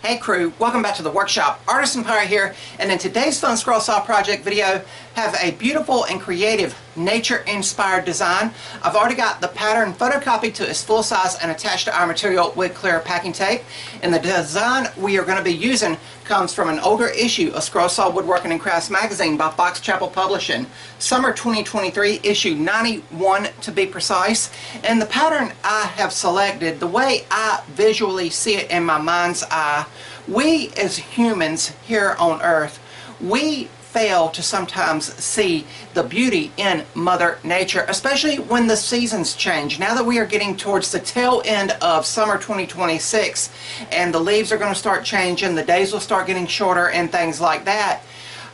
Hey crew, welcome back to the workshop. Artisan Pirate here, and in today's fun scroll saw project video, have a beautiful and creative nature-inspired design. I've already got the pattern photocopied to its full size and attached to our material with clear packing tape. And the design we are going to be using comes from an older issue of Scroll Saw Woodworking and Crafts magazine by Fox Chapel Publishing. Summer 2023, issue 91 to be precise. And the pattern I have selected, the way I visually see it in my mind's eye, we as humans here on earth, we fail to sometimes see the beauty in Mother Nature, especially when the seasons change. Now that we are getting towards the tail end of summer 2026 and the leaves are going to start changing, the days will start getting shorter and things like that,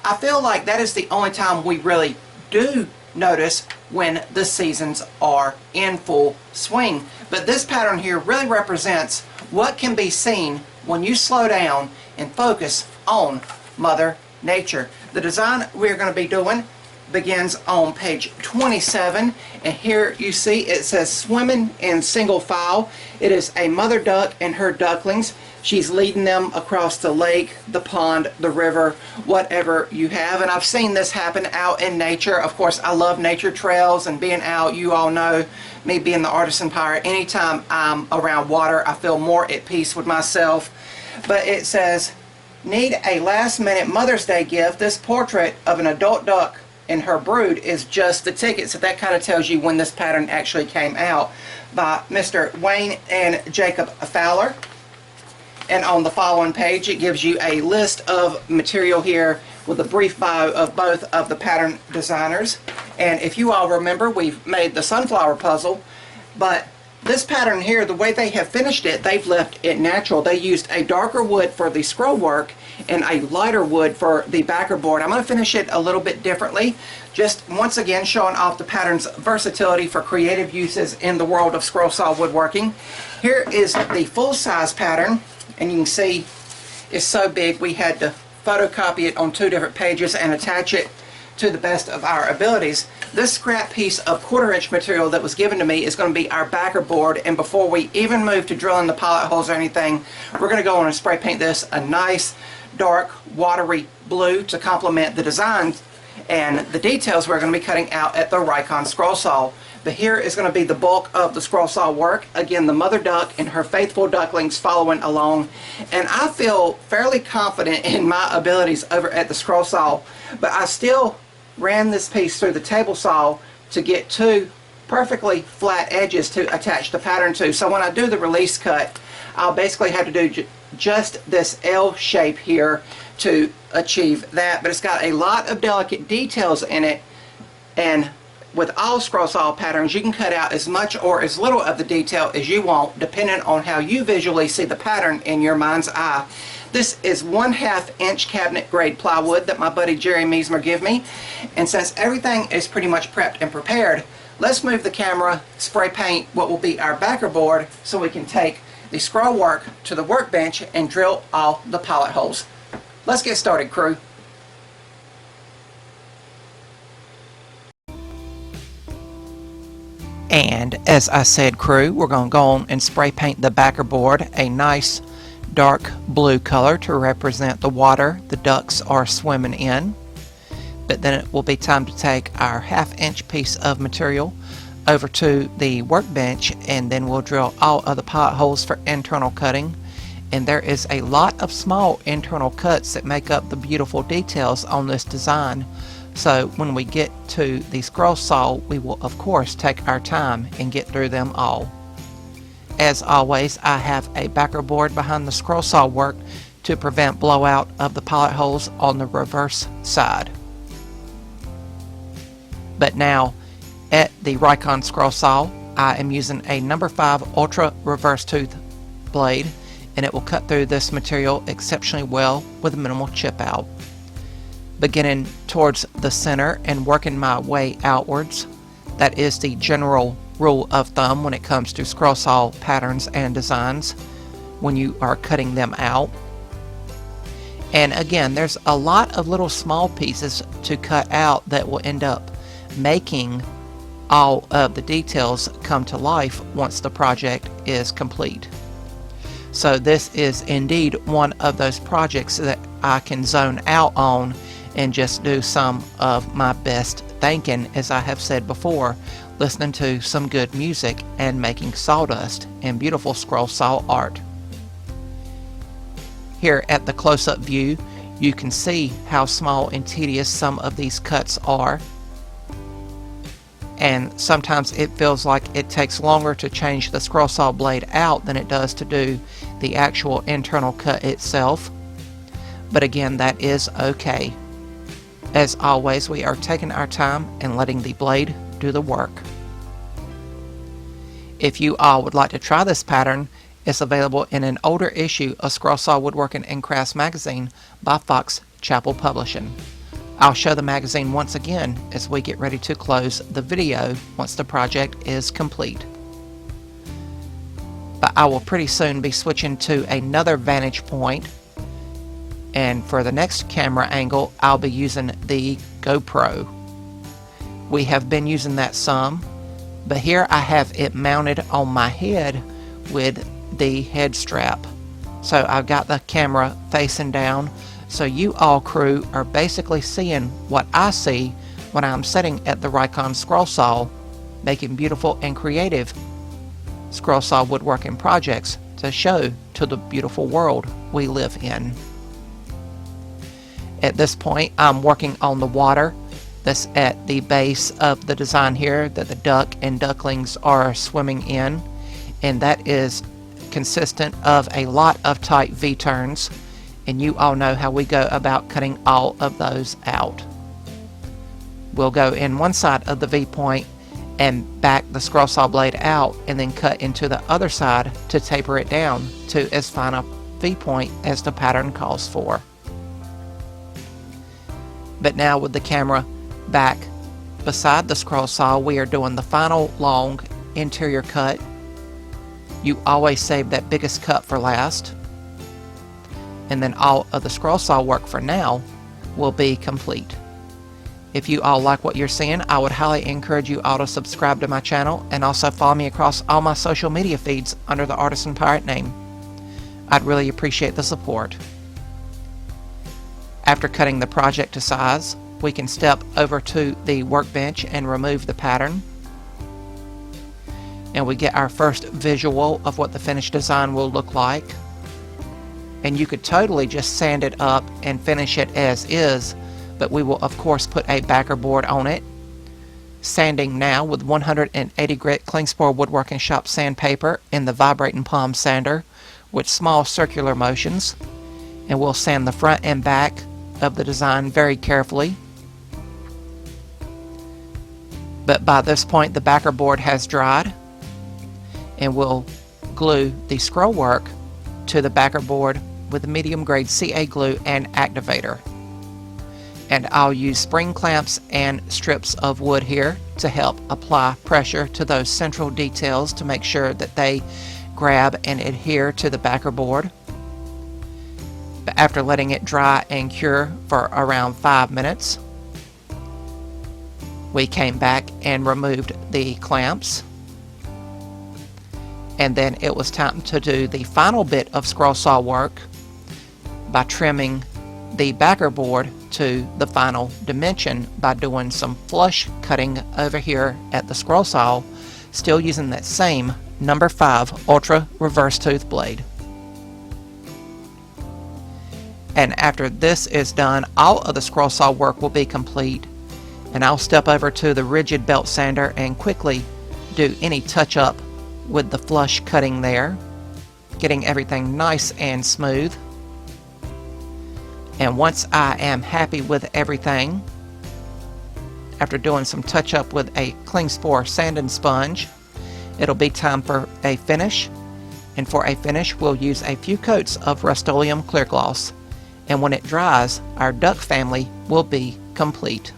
I feel like that is the only time we really do notice when the seasons are in full swing. But this pattern here really represents what can be seen when you slow down and focus on Mother Nature. The design we're going to be doing begins on page 27, and here you see it says swimming in single file. It is a mother duck and her ducklings. She's leading them across the lake, the pond, the river, whatever you have. And I've seen this happen out in nature. Of course, I love nature trails and being out. You all know me being the Artisan Pirate. Anytime I'm around water, I feel more at peace with myself. But it says, need a last-minute Mother's Day gift. This portrait of an adult duck and her brood is just the ticket. So that kind of tells you when this pattern actually came out, by Mr. Wayne and Jacob Fowler. And on the following page, it gives you a list of material here with a brief bio of both of the pattern designers. And if you all remember, we've made the sunflower puzzle, but this pattern here, the way they have finished it, they've left it natural. They used a darker wood for the scroll work and a lighter wood for the backer board. I'm going to finish it a little bit differently, just once again showing off the pattern's versatility for creative uses in the world of scroll saw woodworking. Here is the full-size pattern, and you can see it's so big we had to photocopy it on 2 different pages and attach it to the best of our abilities. This scrap piece of 1/4-inch material that was given to me is going to be our backer board, and before we even move to drilling the pilot holes or anything, we're going to go on and spray paint this a nice dark watery blue to complement the design and the details we're going to be cutting out at the Rikon scroll saw. But here is going to be the bulk of the scroll saw work. Again, the mother duck and her faithful ducklings following along. And I feel fairly confident in my abilities over at the scroll saw, but I still ran this piece through the table saw to get 2 perfectly flat edges to attach the pattern to. So when I do the release cut, I'll basically have to do just this L shape here to achieve that. But it's got a lot of delicate details in it, and with all scroll saw patterns, you can cut out as much or as little of the detail as you want, depending on how you visually see the pattern in your mind's eye. This is 1/2 inch cabinet grade plywood that my buddy Jerry Meismer gave me. And since everything is pretty much prepped and prepared, let's move the camera, spray paint what will be our backer board so we can take the scroll work to the workbench and drill all the pilot holes. Let's get started, crew. And as I said, crew, we're going to go on and spray paint the backer board a nice dark blue color to represent the water the ducks are swimming in. But then it will be time to take our 1/2 inch piece of material over to the workbench, and then we'll drill all of the pilot holes for internal cutting. And there is a lot of small internal cuts that make up the beautiful details on this design. So when we get to the scroll saw, we will of course take our time and get through them all. As always, I have a backer board behind the scroll saw work to prevent blowout of the pilot holes on the reverse side. But now at the Rikon scroll saw, I am using a number 5 ultra reverse tooth blade, and it will cut through this material exceptionally well with minimal chip out. Beginning towards the center and working my way outwards. That is the general rule of thumb when it comes to scroll saw patterns and designs when you are cutting them out. And again, there's a lot of little small pieces to cut out that will end up making all of the details come to life once the project is complete. So this is indeed one of those projects that I can zone out on and just do some of my best thinking, as I have said before, listening to some good music and making sawdust and beautiful scroll saw art. Here at the close-up view, you can see how small and tedious some of these cuts are. And sometimes it feels like it takes longer to change the scroll saw blade out than it does to do the actual internal cut itself. But again, that is okay. As always, we are taking our time and letting the blade do the work. If you all would like to try this pattern, it's available in an older issue of Scroll Saw Woodworking and Crafts magazine by Fox Chapel Publishing. I'll show the magazine once again as we get ready to close the video once the project is complete. But I will pretty soon be switching to another vantage point, and for the next camera angle I'll be using the GoPro. We have been using that some, but here I have it mounted on my head with the head strap. So I've got the camera facing down, so you all crew are basically seeing what I see when I'm sitting at the Rikon scroll saw making beautiful and creative scroll saw woodworking projects to show to the beautiful world we live in. At this point I'm working on the water that's at the base of the design here that the duck and ducklings are swimming in, and that is consistent of a lot of tight V-turns, and you all know how we go about cutting all of those out. We'll go in one side of the V-point and back the scroll saw blade out and then cut into the other side to taper it down to as fine a V-point as the pattern calls for. But now with the camera back beside the scroll saw, we are doing the final long interior cut. You always save that biggest cut for last, and then all of the scroll saw work for now will be complete. If you all like what you're seeing, I would highly encourage you all to subscribe to my channel and also follow me across all my social media feeds under the Artisan Pirate name. I'd really appreciate the support. After cutting the project to size, we can step over to the workbench and remove the pattern, and we get our first visual of what the finished design will look like. And you could totally just sand it up and finish it as is, but we will of course put a backer board on it, sanding now with 180 grit Klingspor Woodworking Shop sandpaper in the vibrating palm sander with small circular motions, and we'll sand the front and back of the design very carefully. But by this point the backer board has dried, and we'll glue the scroll work to the backer board with medium grade CA glue and activator. And I'll use spring clamps and strips of wood here to help apply pressure to those central details to make sure that they grab and adhere to the backer board. But after letting it dry and cure for around 5 minutes, we came back and removed the clamps, and then it was time to do the final bit of scroll saw work by trimming the backer board to the final dimension by doing some flush cutting over here at the scroll saw, still using that same number 5 ultra reverse tooth blade. And after this is done, all of the scroll saw work will be complete, and I'll step over to the rigid belt sander and quickly do any touch up with the flush cutting there, getting everything nice and smooth. And once I am happy with everything, after doing some touch up with a Klingspor sanding sponge, it'll be time for a finish. And for a finish, we'll use a few coats of Rust-Oleum clear gloss. And when it dries, our duck family will be complete.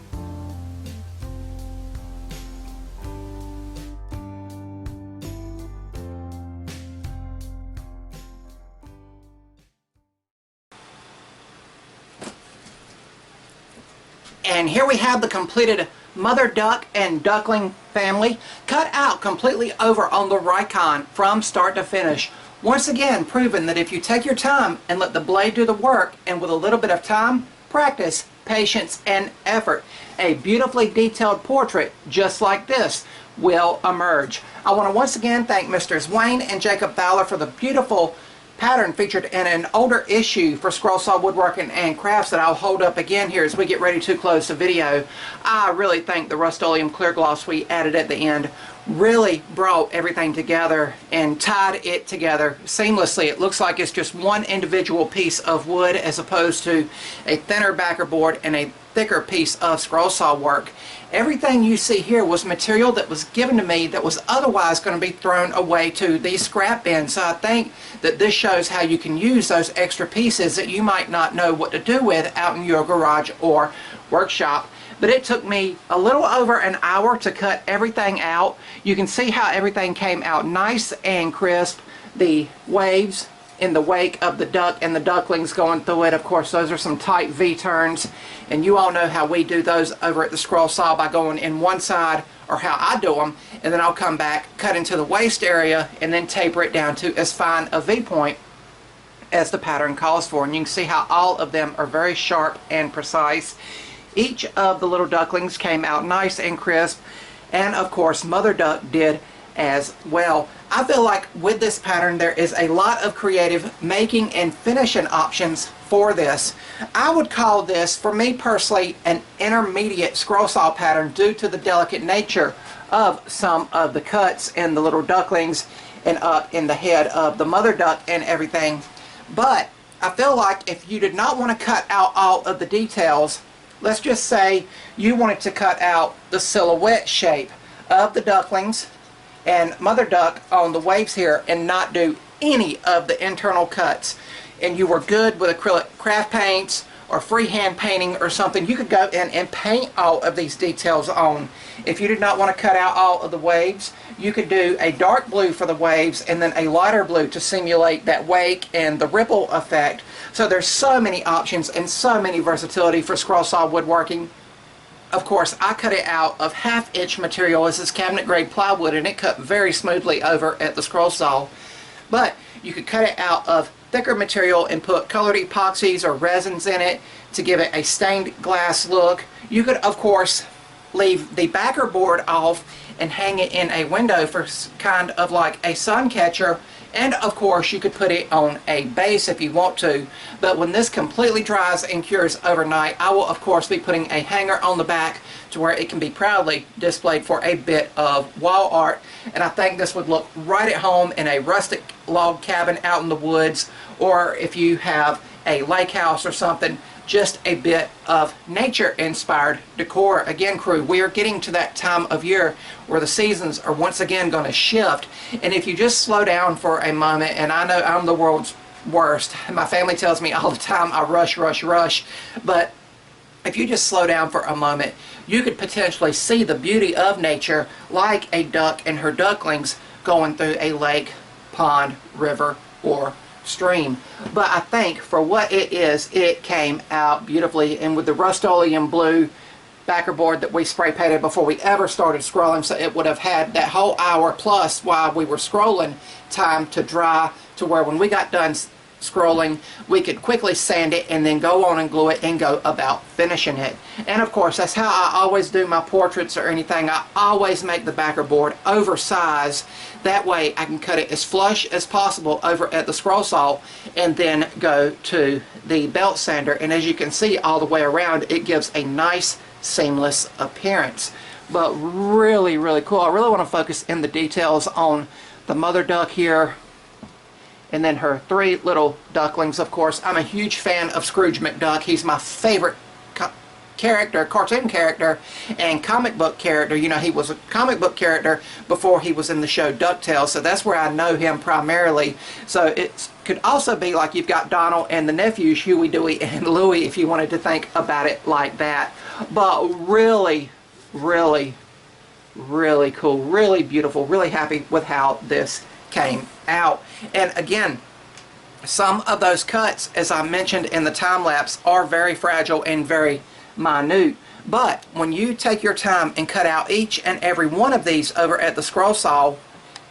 And here we have the completed mother duck and duckling family cut out completely over on the Rikon from start to finish. Once again, proving that if you take your time and let the blade do the work, and with a little bit of time, practice, patience, and effort, a beautifully detailed portrait just like this will emerge. I want to once again thank Mr. Wayne and Jacob Fowler for the beautiful pattern featured in an older issue for Scroll Saw Woodworking and Crafts that I'll hold up again here as we get ready to close the video. I really think the Rust-Oleum clear gloss we added at the end really brought everything together and tied it together seamlessly. It looks like it's just one individual piece of wood as opposed to a thinner backer board and a thicker piece of scroll saw work. Everything you see here was material that was given to me that was otherwise going to be thrown away to the scrap bin. So I think that this shows how you can use those extra pieces that you might not know what to do with out in your garage or workshop. But it took me a little over an hour to cut everything out. You can see how everything came out nice and crisp. The waves in the wake of the duck and the ducklings going through it. Of course, those are some tight V-turns, and you all know how we do those over at the scroll saw by going in one side, or how I do them, and then I'll come back, cut into the waist area, and then taper it down to as fine a V-point as the pattern calls for. And you can see how all of them are very sharp and precise. Each of the little ducklings came out nice and crisp, and of course Mother Duck did as well. I feel like with this pattern there is a lot of creative making and finishing options for this. I would call this, for me personally, an intermediate scroll saw pattern due to the delicate nature of some of the cuts in the little ducklings and up in the head of the mother duck and everything. But I feel like if you did not want to cut out all of the details, let's just say you wanted to cut out the silhouette shape of the ducklings and mother duck on the waves here and not do any of the internal cuts, and you were good with acrylic craft paints or freehand painting or something, you could go in and paint all of these details on. If you did not want to cut out all of the waves, you could do a dark blue for the waves and then a lighter blue to simulate that wake and the ripple effect. So there's so many options and so many versatility for scroll saw woodworking. Of course, I cut it out of 1/2 inch material. This is cabinet grade plywood, and it cut very smoothly over at the scroll saw. But you could cut it out of thicker material and put colored epoxies or resins in it to give it a stained glass look. You could, of course, leave the backer board off and hang it in a window for kind of like a sun catcher. And of course you could put it on a base if you want to, but when this completely dries and cures overnight, I will of course be putting a hanger on the back to where it can be proudly displayed for a bit of wall art. And I think this would look right at home in a rustic log cabin out in the woods, or if you have a lake house or something, just a bit of nature-inspired decor. Again, crew, we are getting to that time of year where the seasons are once again going to shift, and if you just slow down for a moment, and I know I'm the world's worst, my family tells me all the time I rush, but if you just slow down for a moment, you could potentially see the beauty of nature like a duck and her ducklings going through a lake, pond, river, or stream. But I think for what it is, it came out beautifully, and with the Rust-Oleum blue backer board that we spray painted before we ever started scrolling, so it would have had that whole hour plus while we were scrolling time to dry, to where when we got done scrolling we could quickly sand it and then go on and glue it and go about finishing it. And of course that's how I always do my portraits or anything. I always make the backer board oversized, that way I can cut it as flush as possible over at the scroll saw and then go to the belt sander, and as you can see all the way around it gives a nice seamless appearance. But really cool. I really want to focus in the details on the mother duck here and then her 3 little ducklings. Of course, I'm a huge fan of Scrooge McDuck. He's my favorite character, cartoon character, and comic book character. You know, he was a comic book character before he was in the show DuckTales, so that's where I know him primarily. So it could also be like you've got Donald and the nephews, Huey, Dewey, and Louie, if you wanted to think about it like that. But really cool, really beautiful, really happy with how this came out. And again, some of those cuts, as I mentioned in the time lapse, are very fragile and very minute, but when you take your time and cut out each and every one of these over at the scroll saw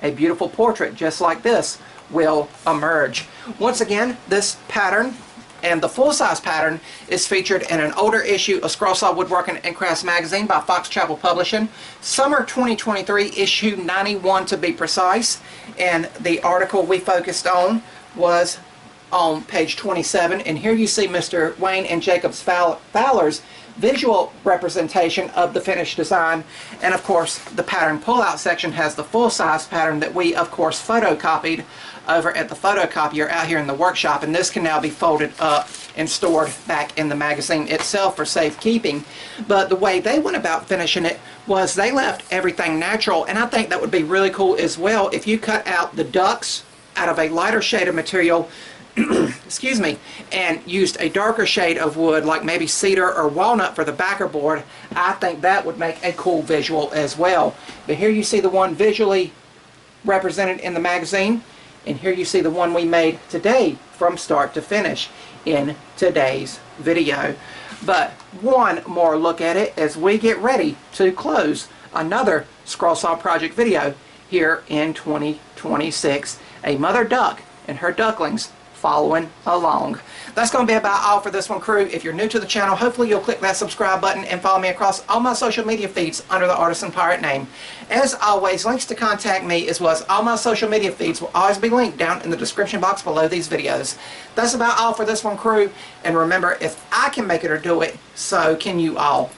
a beautiful portrait just like this will emerge. Once again, this pattern and the full-size pattern is featured in an older issue of Scroll Saw Woodworking and Crafts magazine by Fox Chapel Publishing, summer 2023, issue 91 to be precise. And the article we focused on was on page 27, and here you see Mr. Wayne and Jacobs Fowler's visual representation of the finished design. And of course, the pattern pullout section has the full-size pattern that we of course photocopied over at the photocopier out here in the workshop, and this can now be folded up and stored back in the magazine itself for safekeeping. But the way they went about finishing it was they left everything natural, and I think that would be really cool as well if you cut out the ducks out of a lighter shade of material excuse me, and used a darker shade of wood like maybe cedar or walnut for the backer board. I think that would make a cool visual as well. But here you see the one visually represented in the magazine, and here you see the one we made today from start to finish in today's video. But one more look at it as we get ready to close another Scroll Saw project video here in 2026. A mother duck and her ducklings following along. That's going to be about all for this one, crew. If you're new to the channel, hopefully you'll click that subscribe button and follow me across all my social media feeds under the Artisan Pirate name. As always, links to contact me as well as all my social media feeds will always be linked down in the description box below these videos. That's about all for this one, crew. And remember, if I can make it or do it, so can you all.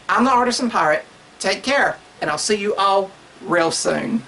I'm the Artisan Pirate. Take care, and I'll see you all real soon.